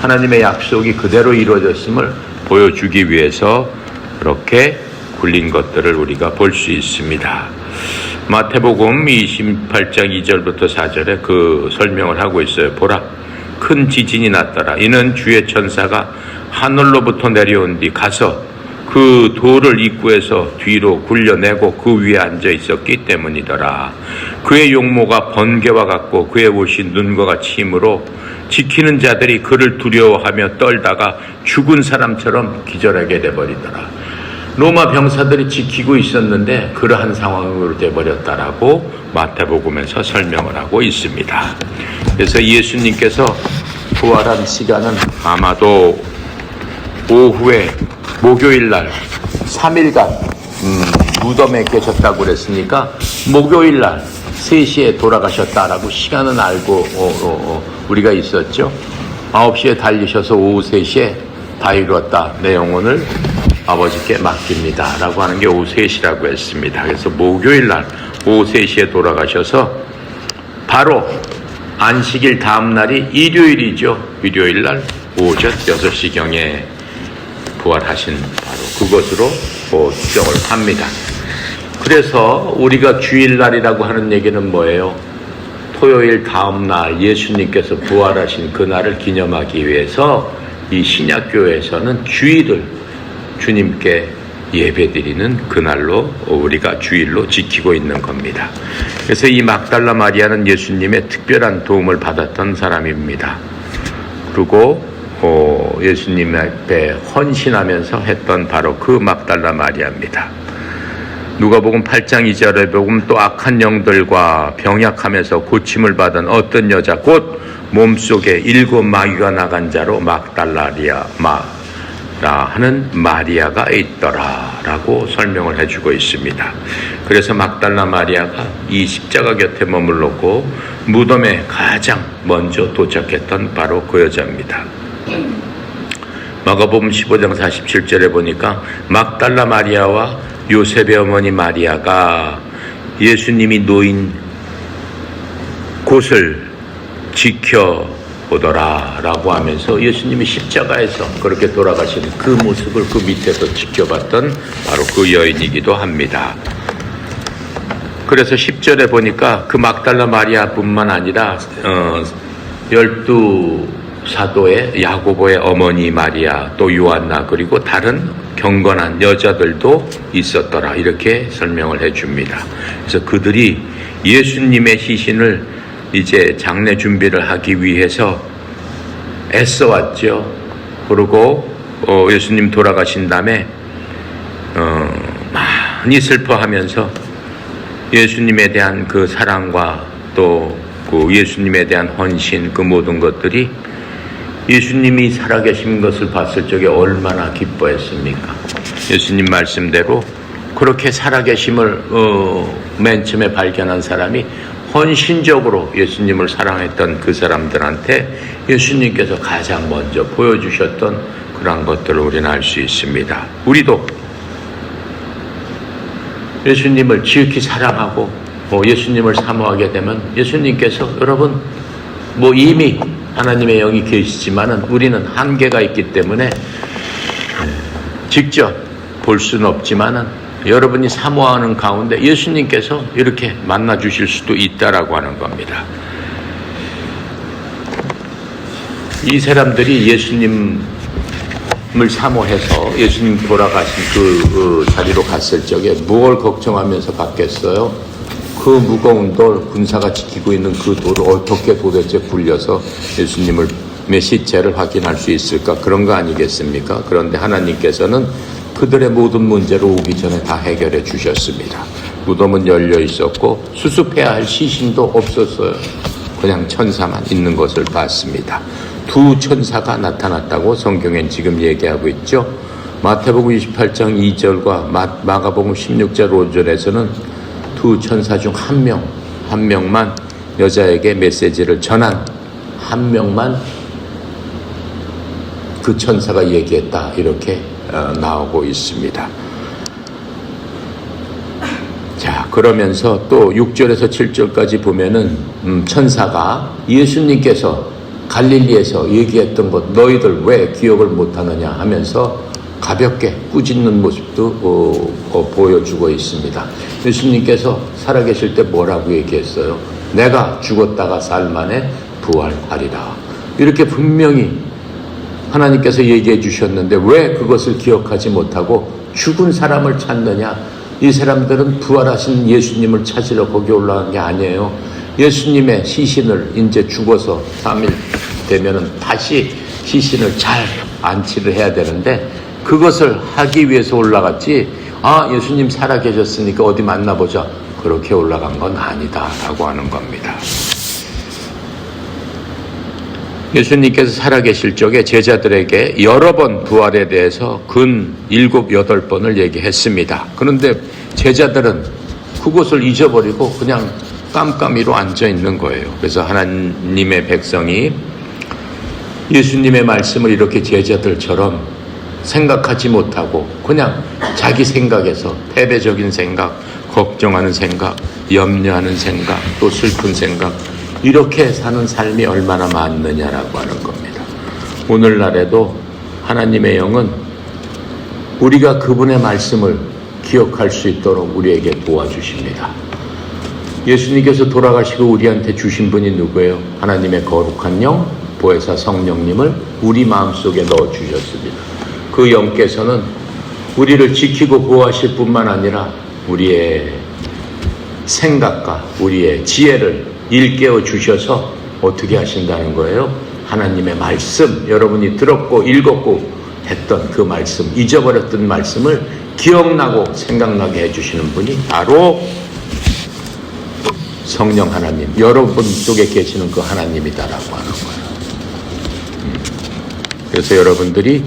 하나님의 약속이 그대로 이루어졌음을 보여주기 위해서 그렇게 굴린 것들을 우리가 볼 수 있습니다. 마태복음 28장 2절부터 4절에 그 설명을 하고 있어요. 보라, 큰 지진이 났더라. 이는 주의 천사가 하늘로부터 내려온 뒤 가서 그 돌을 입구에서 뒤로 굴려내고 그 위에 앉아 있었기 때문이더라. 그의 용모가 번개와 같고 그의 옷이 눈과 같이 힘으로 지키는 자들이 그를 두려워하며 떨다가 죽은 사람처럼 기절하게 돼버리더라. 로마 병사들이 지키고 있었는데 그러한 상황으로 돼버렸다라고 마태복음에서 설명을 하고 있습니다. 그래서 예수님께서 부활한 시간은 아마도 오후에 목요일날 3일간 무덤에 계셨다고 그랬으니까 목요일날 3시에 돌아가셨다라고 시간은 알고 우리가 있었죠. 9시에 달리셔서 오후 3시에 다 이루었다. 내 영혼을 아버지께 맡깁니다 라고 하는 게 오후 3시라고 했습니다. 그래서 목요일날 오후 3시에 돌아가셔서 바로 안식일 다음 날이 일요일이죠. 일요일날 오전 6시경에 부활하신 바로 그것으로 추정을 합니다. 그래서 우리가 주일날이라고 하는 얘기는 뭐예요? 토요일 다음 날 예수님께서 부활하신 그날을 기념하기 위해서 이 신약교회에서는 주일을 주님께 예배드리는 그날로 우리가 주일로 지키고 있는 겁니다. 그래서 이 막달라 마리아는 예수님의 특별한 도움을 받았던 사람입니다. 그리고 예수님 앞에 헌신하면서 했던 바로 그 막달라 마리아입니다. 누가복음 8장 2절에 보면 또 악한 영들과 병약하면서 고침을 받은 어떤 여자 곧 몸속에 7 마귀가 나간 자로 막달라리아 마라 하는 마리아가 있더라 라고 설명을 해주고 있습니다. 그래서 막달라 마리아가 이 십자가 곁에 머물렀고 무덤에 가장 먼저 도착했던 바로 그 여자입니다. 마가복음 15장 47절에 보니까 막달라 마리아와 요셉의 어머니 마리아가 예수님이 놓인 곳을 지켜보더라 라고 하면서 예수님이 십자가에서 그렇게 돌아가시는 그 모습을 그 밑에서 지켜봤던 바로 그 여인이기도 합니다. 그래서 10절에 보니까 그 막달라 마리아뿐만 아니라 12 사도의 야고보의 어머니 마리아 또 요한나 그리고 다른 경건한 여자들도 있었더라 이렇게 설명을 해줍니다. 그래서 그들이 예수님의 시신을 이제 장례 준비를 하기 위해서 애써왔죠. 그리고 예수님 돌아가신 다음에 많이 슬퍼하면서 예수님에 대한 그 사랑과 또 그 예수님에 대한 헌신 그 모든 것들이 예수님이 살아계신 것을 봤을 적에 얼마나 기뻐했습니까? 예수님 말씀대로 그렇게 살아계심을 맨 처음에 발견한 사람이 헌신적으로 예수님을 사랑했던 그 사람들한테 예수님께서 가장 먼저 보여주셨던 그런 것들을 우리는 알 수 있습니다. 우리도 예수님을 지극히 사랑하고 예수님을 사모하게 되면 예수님께서 여러분 이미 하나님의 영이 계시지만은 우리는 한계가 있기 때문에 직접 볼 수는 없지만은 여러분이 사모하는 가운데 예수님께서 이렇게 만나 주실 수도 있다라고 하는 겁니다. 이 사람들이 예수님을 사모해서 예수님 돌아가신 그 자리로 갔을 적에 뭘 걱정하면서 갔겠어요? 그 무거운 돌, 군사가 지키고 있는 그 돌을 어떻게 도대체 굴려서 예수님을 시체를 확인할 수 있을까? 그런 거 아니겠습니까? 그런데 하나님께서는 그들의 모든 문제를 오기 전에 다 해결해 주셨습니다. 무덤은 열려 있었고 수습해야 할 시신도 없었어요. 그냥 천사만 있는 것을 봤습니다. 2 천사가 나타났다고 성경엔 지금 얘기하고 있죠. 마태복음 28장 2절과 마가복음 16장 5절에서는 2 천사 중 한 명만 여자에게 메시지를 전한 한 명만 그 천사가 얘기했다 이렇게 나오고 있습니다. 자, 그러면서 또 6절에서 7절까지 보면은 천사가 예수님께서 갈릴리에서 얘기했던 것 너희들 왜 기억을 못하느냐 하면서 가볍게 꾸짖는 모습도 보여주고 있습니다. 예수님께서 살아계실 때 뭐라고 얘기했어요? 내가 죽었다가 살만에 부활하리라. 이렇게 분명히 하나님께서 얘기해 주셨는데 왜 그것을 기억하지 못하고 죽은 사람을 찾느냐? 이 사람들은 부활하신 예수님을 찾으러 거기 올라간 게 아니에요. 예수님의 시신을 이제 죽어서 3일 되면은 다시 시신을 잘 안치를 해야 되는데 그것을 하기 위해서 올라갔지 예수님 살아계셨으니까 어디 만나보자 그렇게 올라간 건 아니다 라고 하는 겁니다. 예수님께서 살아계실 적에 제자들에게 여러 번 부활에 대해서 근 7, 8번을 얘기했습니다. 그런데 제자들은 그것을 잊어버리고 그냥 깜깜이로 앉아있는 거예요. 그래서 하나님의 백성이 예수님의 말씀을 이렇게 제자들처럼 생각하지 못하고 그냥 자기 생각에서 패배적인 생각, 걱정하는 생각, 염려하는 생각, 또 슬픈 생각 이렇게 사는 삶이 얼마나 많느냐라고 하는 겁니다. 오늘날에도 하나님의 영은 우리가 그분의 말씀을 기억할 수 있도록 우리에게 도와주십니다. 예수님께서 돌아가시고 우리한테 주신 분이 누구예요? 하나님의 거룩한 영, 보혜사 성령님을 우리 마음속에 넣어주셨습니다. 그 영께서는 우리를 지키고 보호하실 뿐만 아니라 우리의 생각과 우리의 지혜를 일깨워 주셔서 어떻게 하신다는 거예요? 하나님의 말씀, 여러분이 들었고 읽었고 했던 그 말씀, 잊어버렸던 말씀을 기억나고 생각나게 해주시는 분이 바로 성령 하나님, 여러분 속에 계시는 그 하나님이다라고 하는 거예요. 그래서 여러분들이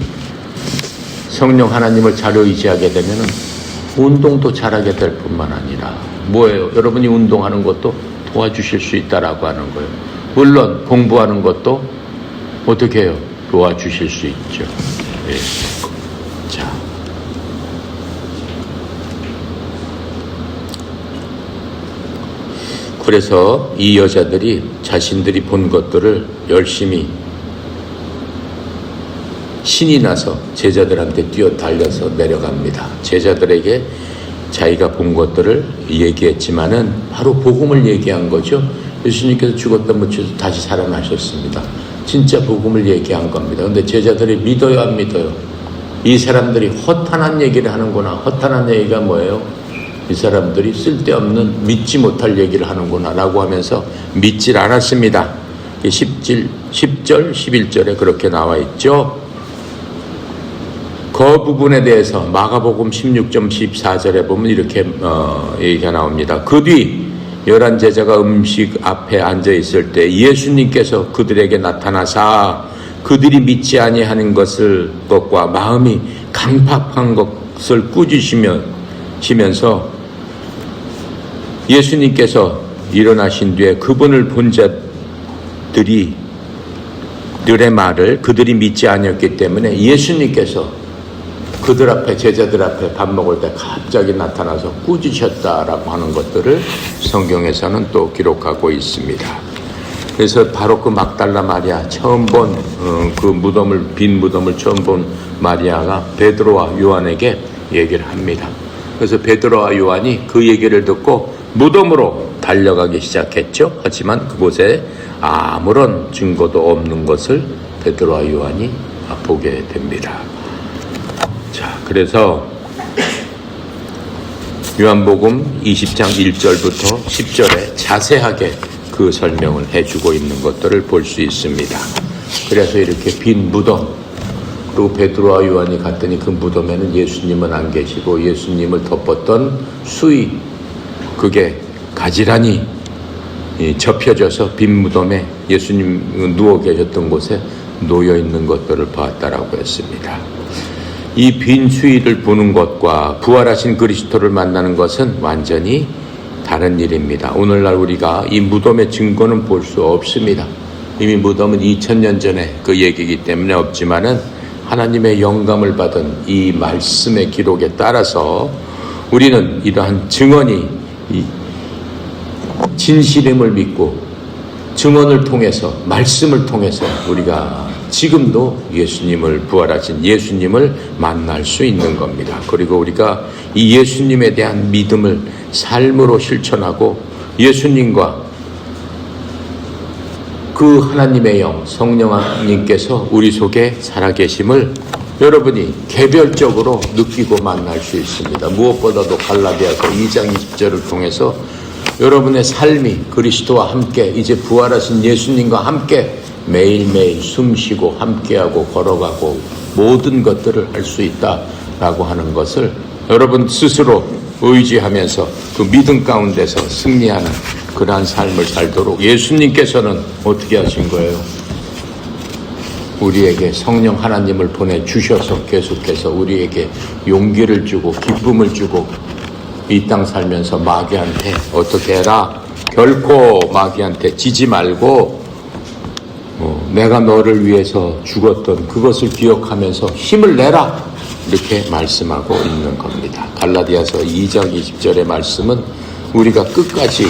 성령 하나님을 잘 의지하게 되면은 운동도 잘하게 될 뿐만 아니라 뭐예요? 여러분이 운동하는 것도 도와주실 수 있다라고 하는 거예요. 물론 공부하는 것도 어떻게 해요? 도와주실 수 있죠. 예. 자, 그래서 이 여자들이 자신들이 본 것들을 열심히 신이 나서 제자들한테 뛰어달려서 내려갑니다. 제자들에게 자기가 본 것들을 얘기했지만은 바로 복음을 얘기한 거죠. 예수님께서 죽었다 묻혀서 다시 살아나셨습니다. 진짜 복음을 얘기한 겁니다. 근데 제자들이 믿어요, 안 믿어요? 이 사람들이 허탄한 얘기를 하는구나. 허탄한 얘기가 뭐예요? 이 사람들이 쓸데없는 믿지 못할 얘기를 하는구나 라고 하면서 믿질 않았습니다. 10절, 11절에 그렇게 나와 있죠. 그 부분에 대해서 마가복음 16점 14절에 보면 이렇게 얘기가 나옵니다. 그 뒤 11제자가 음식 앞에 앉아 있을 때 예수님께서 그들에게 나타나사 그들이 믿지 아니하는 것과 마음이 강팍한 것을 꾸짖으시면서 예수님께서 일어나신 뒤에 그분을 본 자들의 말을 그들이 믿지 아니었기 때문에 예수님께서 그들 앞에, 제자들 앞에 밥 먹을 때 갑자기 나타나서 꾸짖으셨다라고 하는 것들을 성경에서는 또 기록하고 있습니다. 그래서 바로 그 막달라 마리아, 처음 본 그 무덤을, 빈 무덤을 처음 본 마리아가 베드로와 요한에게 얘기를 합니다. 그래서 베드로와 요한이 그 얘기를 듣고 무덤으로 달려가기 시작했죠. 하지만 그곳에 아무런 증거도 없는 것을 베드로와 요한이 보게 됩니다. 자, 그래서 요한복음 20장 1절부터 10절에 자세하게 그 설명을 해주고 있는 것들을 볼 수 있습니다. 그래서 이렇게 빈 무덤, 그리고 베드로와 요한이 갔더니 그 무덤에는 예수님은 안 계시고 예수님을 덮었던 수의, 그게 가지런히 접혀져서 빈 무덤에 예수님 누워 계셨던 곳에 놓여 있는 것들을 봤다라고 했습니다. 이 빈 수의를 보는 것과 부활하신 그리스도를 만나는 것은 완전히 다른 일입니다. 오늘날 우리가 이 무덤의 증거는 볼 수 없습니다. 이미 무덤은 2000년 전에 그 얘기이기 때문에 없지만은 하나님의 영감을 받은 이 말씀의 기록에 따라서 우리는 이러한 증언이 진실임을 믿고 증언을 통해서, 말씀을 통해서 우리가 지금도 예수님을, 부활하신 예수님을 만날 수 있는 겁니다. 그리고 우리가 이 예수님에 대한 믿음을 삶으로 실천하고 예수님과 그 하나님의 영, 성령님께서 우리 속에 살아계심을 여러분이 개별적으로 느끼고 만날 수 있습니다. 무엇보다도 갈라디아서 2장 20절을 통해서 여러분의 삶이 그리스도와 함께, 이제 부활하신 예수님과 함께 매일매일 숨쉬고 함께하고 걸어가고 모든 것들을 할 수 있다라고 하는 것을 여러분 스스로 의지하면서 그 믿음 가운데서 승리하는 그러한 삶을 살도록 예수님께서는 어떻게 하신 거예요? 우리에게 성령 하나님을 보내주셔서 계속해서 우리에게 용기를 주고 기쁨을 주고 이 땅 살면서 마귀한테 어떻게 해라? 결코 마귀한테 지지 말고 내가 너를 위해서 죽었던 그것을 기억하면서 힘을 내라, 이렇게 말씀하고 있는 겁니다. 갈라디아서 2장 20절의 말씀은 우리가 끝까지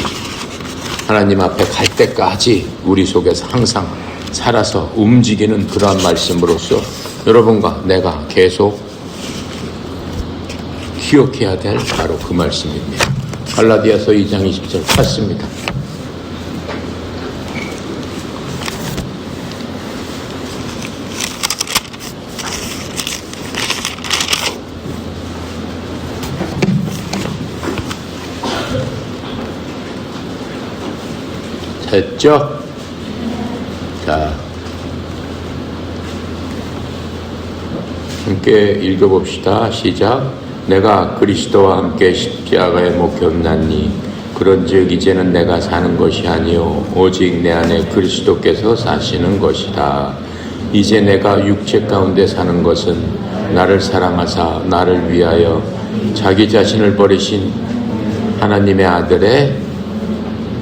하나님 앞에 갈 때까지 우리 속에서 항상 살아서 움직이는 그러한 말씀으로서 여러분과 내가 계속 기억해야 될 바로 그 말씀입니다. 갈라디아서 2장 20절 찾습니다. 됐죠? 자, 함께 읽어봅시다. 시작. 내가 그리스도와 함께 십자가에 못 견났니 그런즉 이제는 내가 사는 것이 아니요 오직 내 안에 그리스도께서 사시는 것이다. 이제 내가 육체 가운데 사는 것은 나를 사랑하사 나를 위하여 자기 자신을 버리신 하나님의 아들의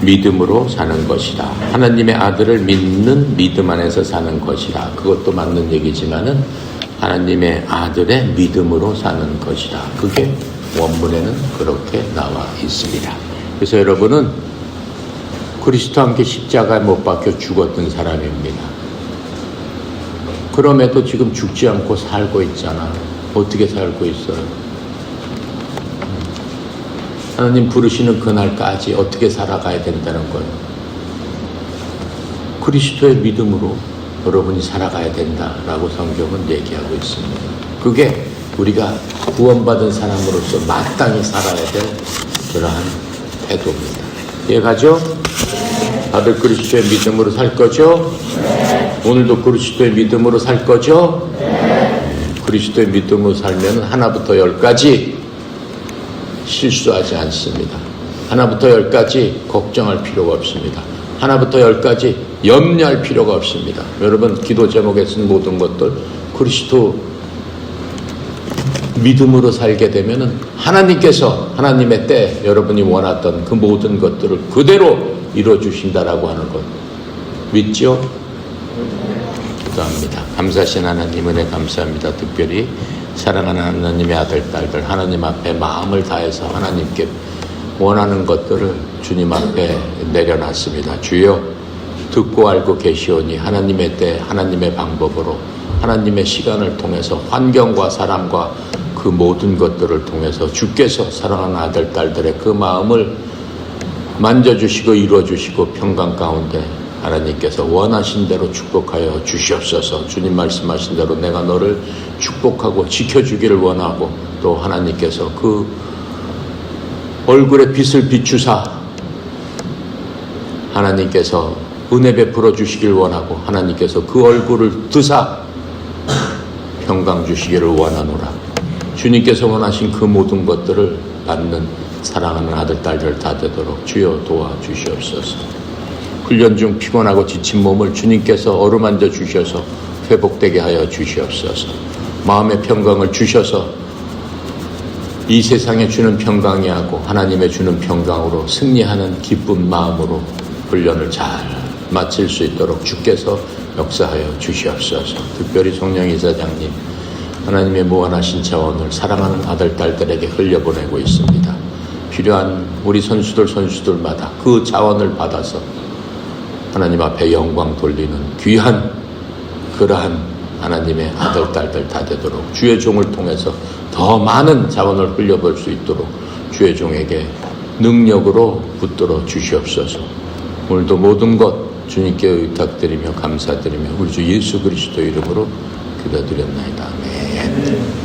믿음으로 사는 것이다. 하나님의 아들을 믿는 믿음 안에서 사는 것이다. 그것도 맞는 얘기지만은 하나님의 아들의 믿음으로 사는 것이다. 그게 원문에는 그렇게 나와 있습니다. 그래서 여러분은 그리스도와 함께 십자가에 못 박혀 죽었던 사람입니다. 그럼에도 지금 죽지 않고 살고 있잖아. 어떻게 살고 있어요? 하나님 부르시는 그날까지 어떻게 살아가야 된다는 거예요. 그리스도의 믿음으로 여러분이 살아가야 된다라고 성경은 얘기하고 있습니다. 그게 우리가 구원받은 사람으로서 마땅히 살아야 될 그러한 태도입니다. 이해가죠? 다들 그리스도의 믿음으로 살 거죠? 오늘도 그리스도의 믿음으로 살 거죠? 그리스도의 믿음으로 살면 하나부터 열까지 실수하지 않습니다. 하나부터 열까지 걱정할 필요가 없습니다. 하나부터 열까지 염려할 필요가 없습니다. 여러분 기도 제목에 쓴 모든 것들 그리스도 믿음으로 살게 되면은 하나님께서 하나님의 때 여러분이 원했던 그 모든 것들을 그대로 이루어주신다라고 하는 것 믿죠? 기도합니다. 감사하신 하나님 은혜 감사합니다. 특별히 사랑하는 하나님의 아들 딸들 하나님 앞에 마음을 다해서 하나님께 원하는 것들을 주님 앞에 내려놨습니다. 주여 듣고 알고 계시오니 하나님의 때 하나님의 방법으로 하나님의 시간을 통해서 환경과 사람과 그 모든 것들을 통해서 주께서 사랑하는 아들 딸들의 그 마음을 만져주시고 이루어주시고 평강 가운데 하나님께서 원하신 대로 축복하여 주시옵소서. 주님 말씀하신 대로 내가 너를 축복하고 지켜주기를 원하고 또 하나님께서 그 얼굴에 빛을 비추사 하나님께서 은혜 베풀어 주시길 원하고 하나님께서 그 얼굴을 드사 평강 주시기를 원하노라. 주님께서 원하신 그 모든 것들을 받는 사랑하는 아들 딸들 다 되도록 주여 도와주시옵소서. 훈련 중 피곤하고 지친 몸을 주님께서 어루만져 주셔서 회복되게 하여 주시옵소서. 마음의 평강을 주셔서 이 세상에 주는 평강이 하고 하나님의 주는 평강으로 승리하는 기쁜 마음으로 훈련을 잘 마칠 수 있도록 주께서 역사하여 주시옵소서. 특별히 성령 이사장님 하나님의 무한하신 자원을 사랑하는 아들 딸들에게 흘려보내고 있습니다. 필요한 우리 선수들마다 그 자원을 받아서 하나님 앞에 영광 돌리는 귀한 그러한 하나님의 아들 딸들 다 되도록 주의 종을 통해서 더 많은 자원을 흘려볼 수 있도록 주의 종에게 능력으로 붙들어 주시옵소서. 오늘도 모든 것 주님께 의탁드리며 감사드리며 우리 주 예수 그리스도 이름으로 기도드렸나이다. 아멘.